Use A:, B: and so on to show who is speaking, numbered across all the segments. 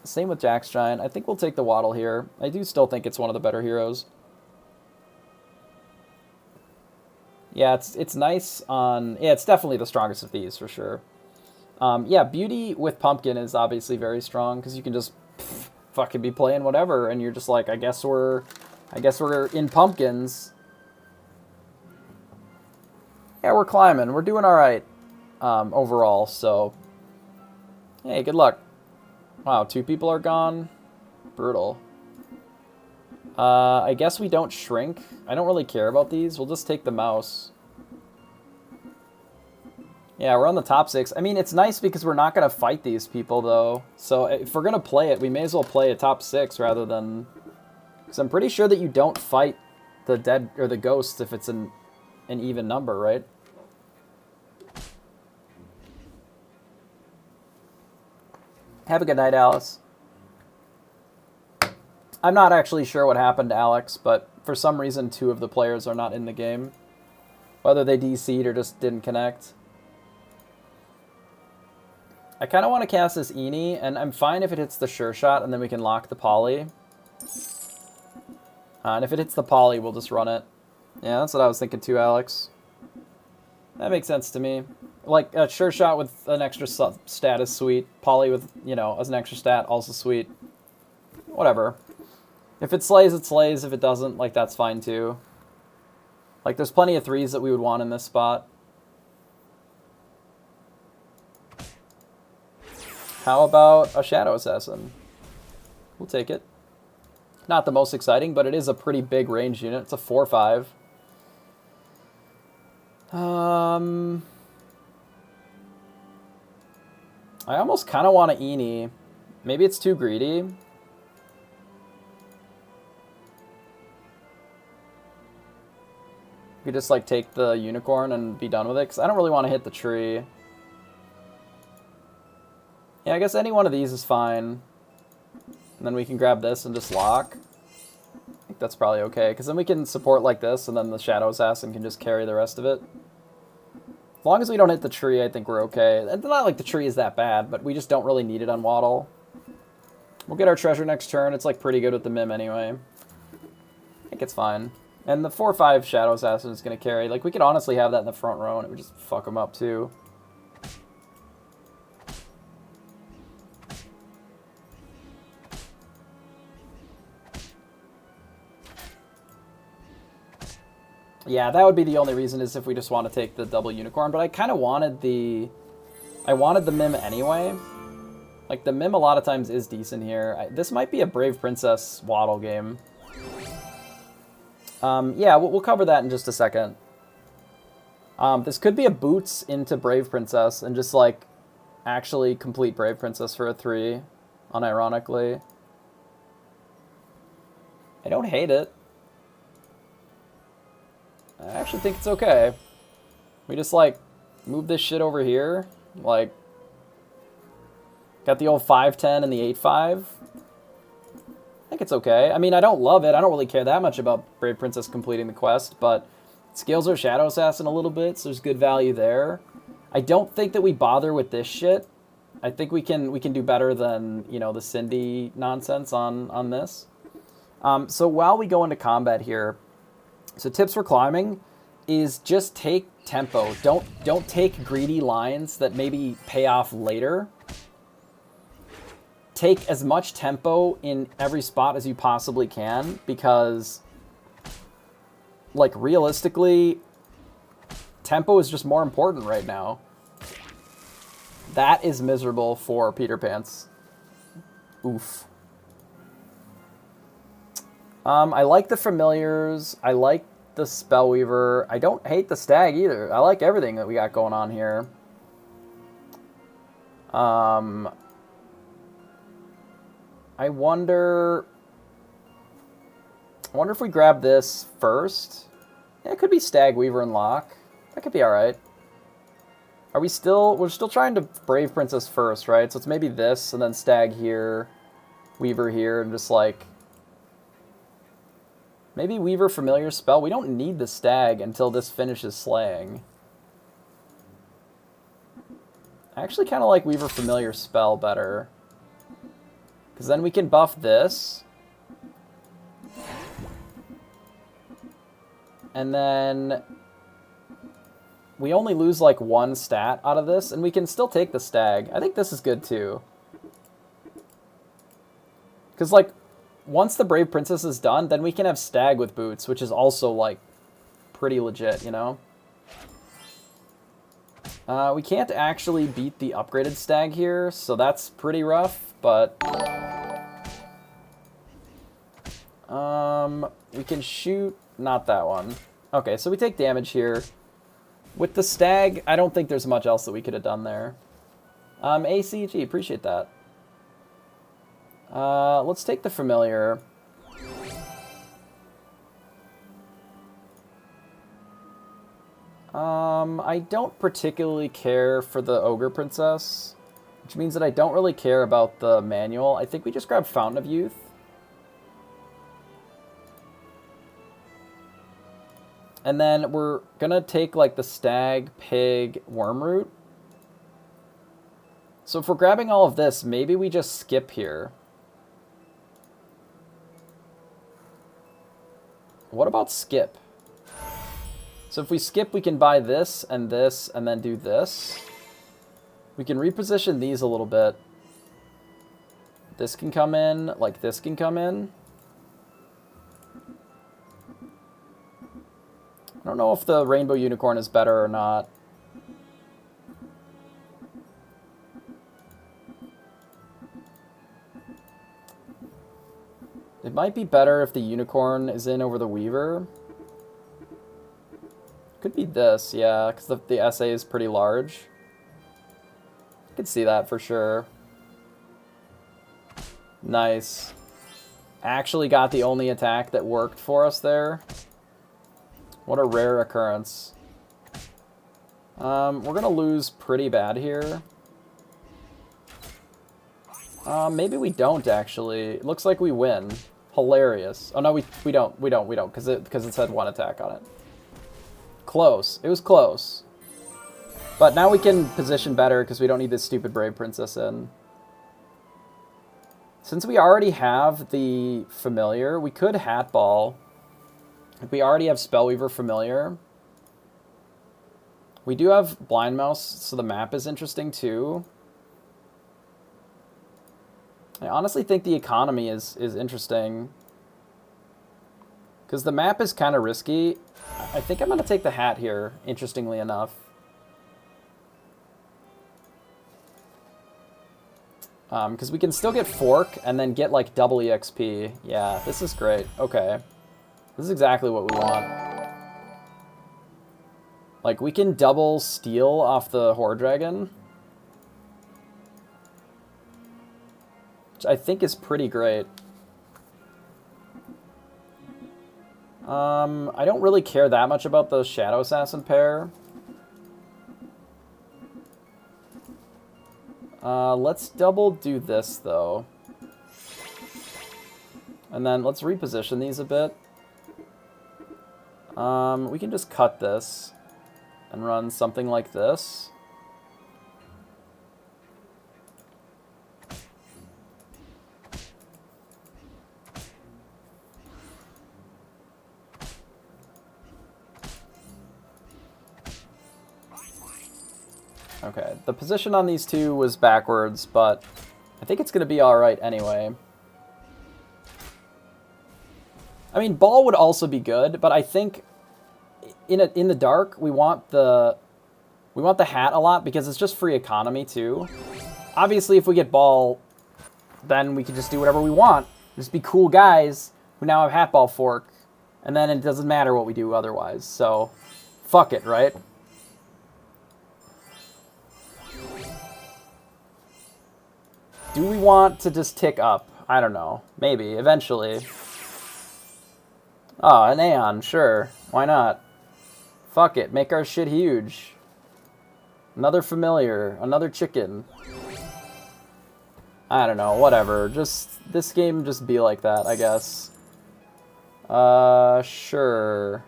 A: Same with Jack's Giant. I think we'll take the Waddle here. I do still think it's one of the better heroes. Yeah, it's nice on... Yeah, it's definitely the strongest of these, for sure. Yeah, Beauty with Pumpkin is obviously very strong, because you can just fucking be playing whatever, and you're just like, I guess we're in pumpkins. Yeah, we're climbing. We're doing alright overall, so... Hey, good luck. Wow, 2 people are gone. Brutal. I guess we don't shrink. I don't really care about these. We'll just take the mouse. Yeah, we're on the top 6. I mean, it's nice because we're not going to fight these people, though. So if we're going to play it, we may as well play a top 6 rather than... Because I'm pretty sure that you don't fight the dead or the ghosts if it's an even number, right? Have a good night, Alice. I'm not actually sure what happened to Alex, but for some reason 2 of the players are not in the game. Whether they DC'd or just didn't connect. I kind of want to cast this Eenie, and I'm fine if it hits the Sure Shot, and then we can lock the Poly. And if it hits the Poly, we'll just run it. Yeah, that's what I was thinking too, Alex. That makes sense to me. Like, a Sure Shot with an extra stat is sweet. Poly with, you know, as an extra stat, also sweet. Whatever. If it slays, it slays. If it doesn't, like, that's fine too. Like, there's plenty of 3s that we would want in this spot. How about a Shadow Assassin? We'll take it. Not the most exciting, but it is a pretty big range unit. It's a 4/5. I almost kind of want to Eenie. Maybe it's too greedy. We just, like, take the Unicorn and be done with it, because I don't really want to hit the tree. Yeah, I guess any one of these is fine. And then we can grab this and just lock. I think that's probably okay, because then we can support like this, and then the Shadow Assassin can just carry the rest of it. As long as we don't hit the tree, I think we're okay. It's not like the tree is that bad, but we just don't really need it on Waddle. We'll get our treasure next turn. It's, like, pretty good with the Mim anyway. I think it's fine. And the 4/5 Shadow Assassin is going to carry. Like, we could honestly have that in the front row, and it would just fuck them up, too. Yeah, that would be the only reason, is if we just want to take the double Unicorn. But I kind of wanted the... I wanted the Mim anyway. Like, the Mim a lot of times is decent here. This might be a Brave Princess Waddle game. Yeah, we'll cover that in just a second. This could be a Boots into Brave Princess and just, like, actually complete Brave Princess for a 3, unironically. I don't hate it. I actually think it's okay. We just, like, move this shit over here. Like, got the old 5/10 and the 8/5. I think it's okay. I mean, I don't love it. I don't really care that much about Brave Princess completing the quest, but it scales our Shadow Assassin a little bit, so there's good value there. I don't think that we bother with this shit. I think we can do better than, you know, the Cindy nonsense on this. So while we go into combat here, so tips for climbing is just take tempo. Don't take greedy lines that maybe pay off later. Take as much tempo in every spot as you possibly can, because, like, realistically, tempo is just more important right now. That is miserable for Peter Pants. Oof. I like the Familiars. I like the Spellweaver. I don't hate the Stag either. I like everything that we got going on here. I wonder if we grab this first. Yeah, it could be Stag, Weaver, and Lock. That could be alright. Are we still... We're still trying to Brave Princess first, right? So it's maybe this, and then Stag here, Weaver here, and just, like... Maybe Weaver, Familiar, Spell. We don't need the Stag until this finishes slaying. I actually kind of like Weaver Familiar spell better. Because then we can buff this. And then we only lose like 1 stat out of this, and we can still take the stag. I think this is good too. Because like, once the Brave Princess is done, then we can have stag with boots, which is also like pretty legit, you know? We can't actually beat the upgraded stag here, so that's pretty rough, but... we can shoot... Not that one. Okay, so we take damage here. With the stag, I don't think there's much else that we could have done there. ACG, appreciate that. Let's take the familiar. I don't particularly care for the Ogre Princess, which means that I don't really care about the manual. I think we just grab Fountain of Youth. And then we're gonna take like the stag, pig, wormroot. So if we're grabbing all of this, maybe we just skip here. What about skip? So if we skip, we can buy this, and then do this. We can reposition these a little bit. This can come in, like this can come in. I don't know if the Rainbow Unicorn is better or not. It might be better if the Unicorn is in over the Weaver. Could be this, yeah, because the SA is pretty large. I could see that for sure. Nice. Actually got the only attack that worked for us there. What a rare occurrence. We're going to lose pretty bad here. Maybe we don't, actually. It looks like we win. Hilarious. Oh, no, we don't, because it said 1 attack on it. Close. It was close. But now we can position better because we don't need this stupid Brave Princess in. Since we already have the Familiar, we could Hat Ball. If we already have Spellweaver Familiar. We do have Blind Mouse, so the map is interesting too. I honestly think the economy is interesting. Because the map is kind of risky. I think I'm going to take the hat here, interestingly enough. Because we can still get Fork and then get like double EXP. Yeah, this is great. Okay. This is exactly what we want. Like, we can double steal off the Horde Dragon. Which I think is pretty great. I don't really care that much about the Shadow Assassin pair. Let's double do this, though. And then let's reposition these a bit. We can just cut this and run something like this. Okay, the position on these two was backwards, but I think it's going to be alright anyway. I mean, ball would also be good, but I think in the dark we want the hat a lot because it's just free economy too. Obviously, if we get ball, then we can just do whatever we want. Just be cool guys who now have hat ball fork, and then it doesn't matter what we do otherwise. So, fuck it, right? Do we want to just tick up? I don't know. Maybe, eventually. Oh, an Aeon, sure. Why not? Fuck it, make our shit huge. Another familiar, another chicken. I don't know, whatever. Just, this game just be like that, I guess. Sure.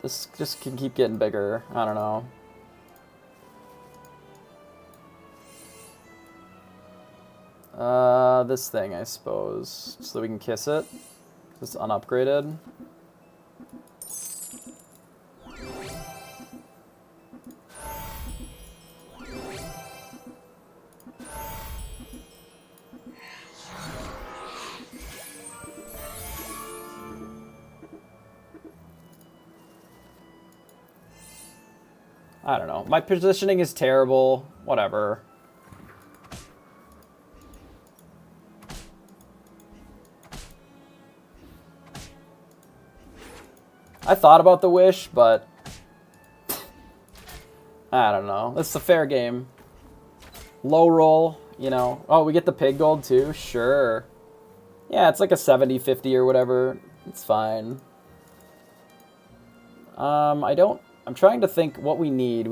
A: This just can keep getting bigger. I don't know. This thing, I suppose, so that we can kiss it. It's unupgraded. I don't know. My positioning is terrible. Whatever. I thought about the wish, but I don't know. It's a fair game. Low roll, you know. Oh, we get the pig gold too? Sure. Yeah, it's like a 70-50 or whatever. It's fine. I'm trying to think what we need.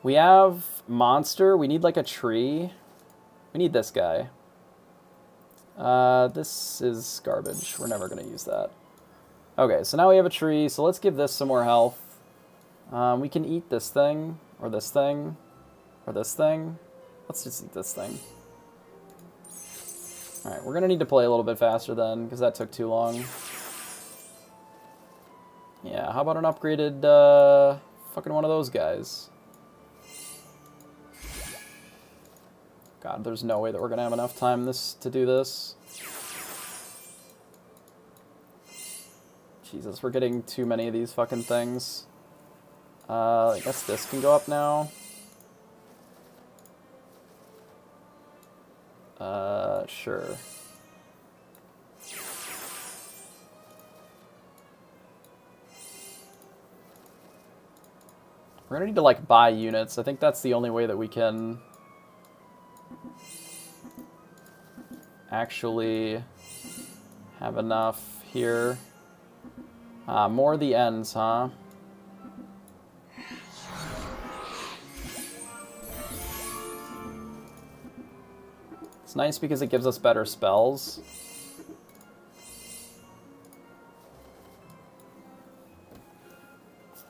A: We have monster. We need like a tree. We need this guy. This is garbage. We're never going to use that. Okay, so now we have a tree, so let's give this some more health. We can eat this thing, or this thing, or this thing. Let's just eat this thing. Alright, we're going to need to play a little bit faster then, because that took too long. Yeah, how about an upgraded, fucking one of those guys? God, there's no way that we're going to have enough time to do this. Jesus, we're getting too many of these fucking things. I guess this can go up now. Sure. We're gonna need to, like, buy units. I think that's the only way that we can actually have enough here. More of the ends, huh? It's nice because it gives us better spells.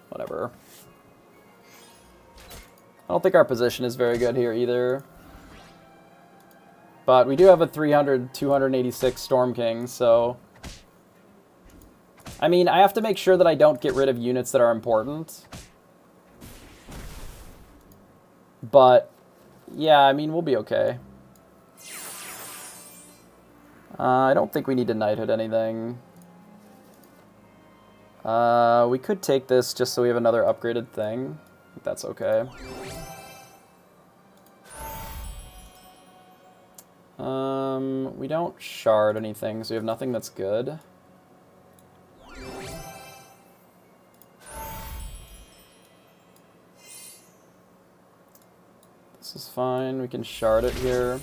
A: Whatever. I don't think our position is very good here either. But we do have a 286 Storm King, so... I mean, I have to make sure that I don't get rid of units that are important. But, yeah, I mean, we'll be okay. I don't think we need to knighthood anything. We could take this just so we have another upgraded thing. I think that's okay. We don't shard anything, so we have nothing that's good. This is fine. We can shard it here.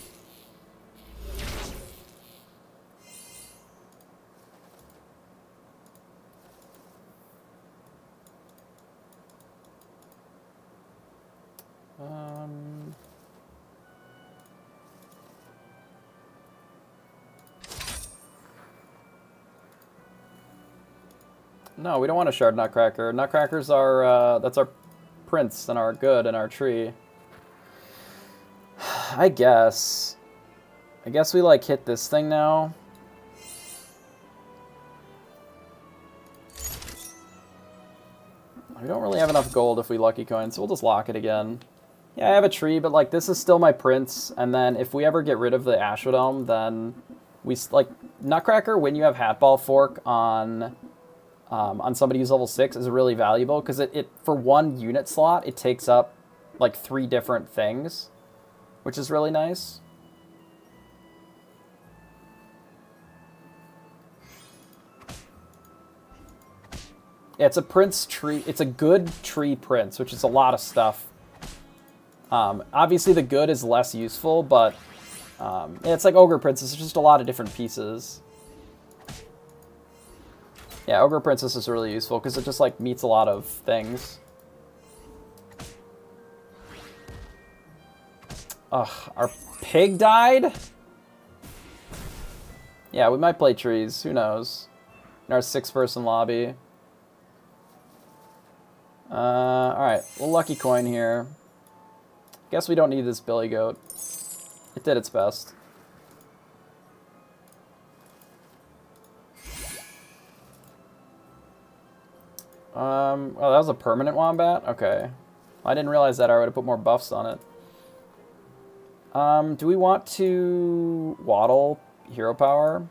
A: No, we don't want a shard Nutcracker. Nutcrackers are, that's our prince and our good and our tree. I guess we, like, hit this thing now. We don't really have enough gold if we lucky coin, so we'll just lock it again. Yeah, I have a tree, but, like, this is still my prince, and then if we ever get rid of the Ashwadome, then we, like, Nutcracker, when you have Hatball Fork on somebody who's level 6 is really valuable, because it for one unit slot, it takes up, like, 3 different things, which is really nice. Yeah, it's a prince tree. It's a good tree prince, which is a lot of stuff. Obviously, the good is less useful, but yeah, it's like Ogre Princess. It's just a lot of different pieces. Yeah, Ogre Princess is really useful because it just, like, meets a lot of things. Ugh, our pig died? Yeah, we might play trees. Who knows? In our 6-person lobby. Alright, we'll lucky coin here. Guess we don't need this billy goat. It did its best. Oh, that was a permanent wombat? Okay. I didn't realize that. I would have put more buffs on it. Do we want to waddle hero power?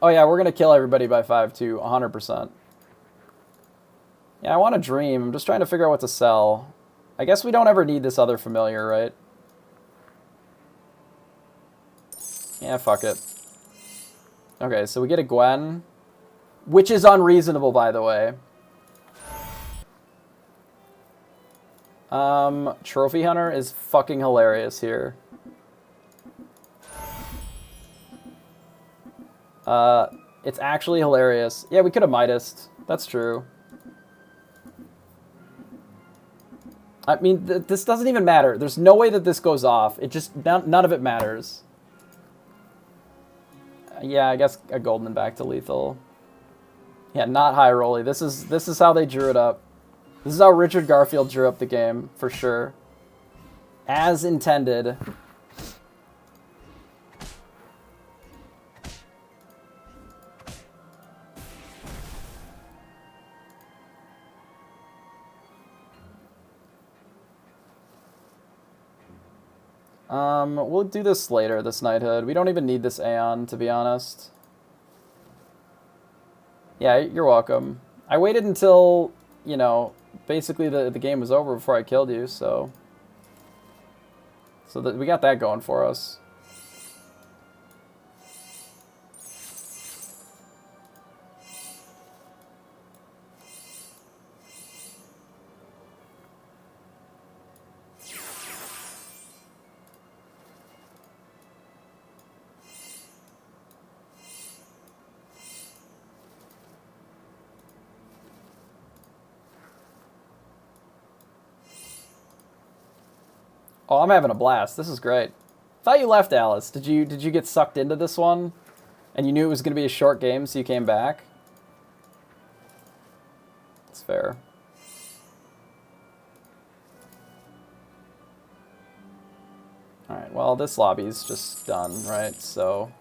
A: Oh yeah, we're gonna kill everybody by 5 too, 100%. Yeah, I want to dream. I'm just trying to figure out what to sell. I guess we don't ever need this other familiar, right? Yeah, fuck it. Okay, so we get a Gwen, which is unreasonable, by the way. Trophy Hunter is fucking hilarious here. It's actually hilarious. Yeah, we could have Midased. That's true. I mean, this doesn't even matter. There's no way that this goes off. It just, none of it matters. Yeah, I guess a golden back to lethal. Yeah, not high rolly. This is how they drew it up. This is how Richard Garfield drew up the game, for sure. As intended. We'll do this later, this knighthood. We don't even need this Aeon, to be honest. Yeah, you're welcome. I waited until, you know, basically the game was over before I killed you, so that we got that going for us. Oh, I'm having a blast. This is great. Thought you left, Alice. Did you get sucked into this one? And you knew it was going to be a short game, so you came back? That's fair. Alright, well, this lobby's just done, right? So...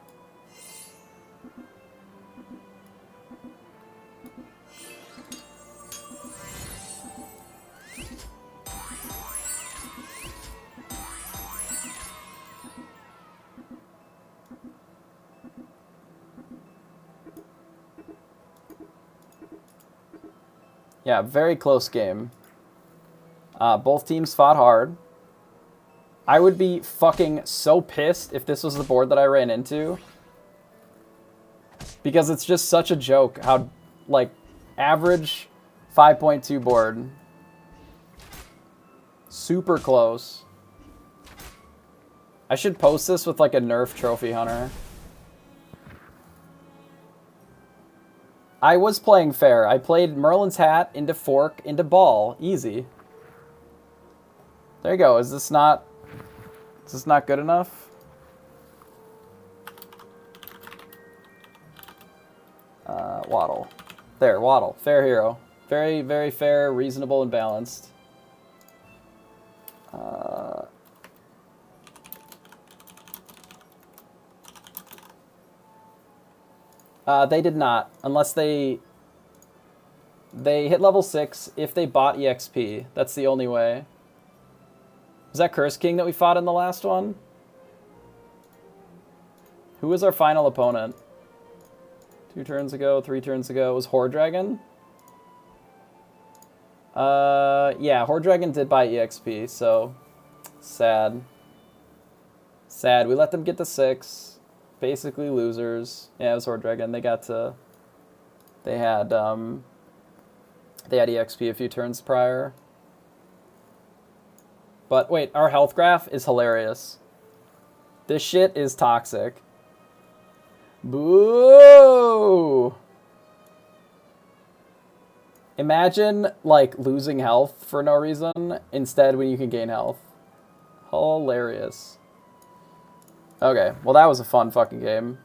A: yeah, very close game. Both teams fought hard. I would be fucking so pissed if this was the board that I ran into. Because it's just such a joke how, like, average 5.2 board. Super close. I should post this with, like, a nerf trophy hunter. I was playing fair. I played Merlin's hat into fork into ball. Easy. There you go. Is this not good enough? Waddle. There, Waddle. Fair hero. Very, very fair, reasonable, and balanced. They did not, unless they hit level 6 if they bought EXP. That's the only way. Was that Curse King that we fought in the last one? Who was our final opponent? 2 turns ago, 3 turns ago. It was Horde Dragon? Yeah, Horde Dragon did buy EXP, so sad. Sad. We let them get to 6. Basically losers. Yeah, it was Horde Dragon. They got to... They had EXP a few turns prior. But wait, our health graph is hilarious. This shit is toxic. Boo! Imagine, like, losing health for no reason, instead when you can gain health. Hilarious. Okay, well that was a fun fucking game.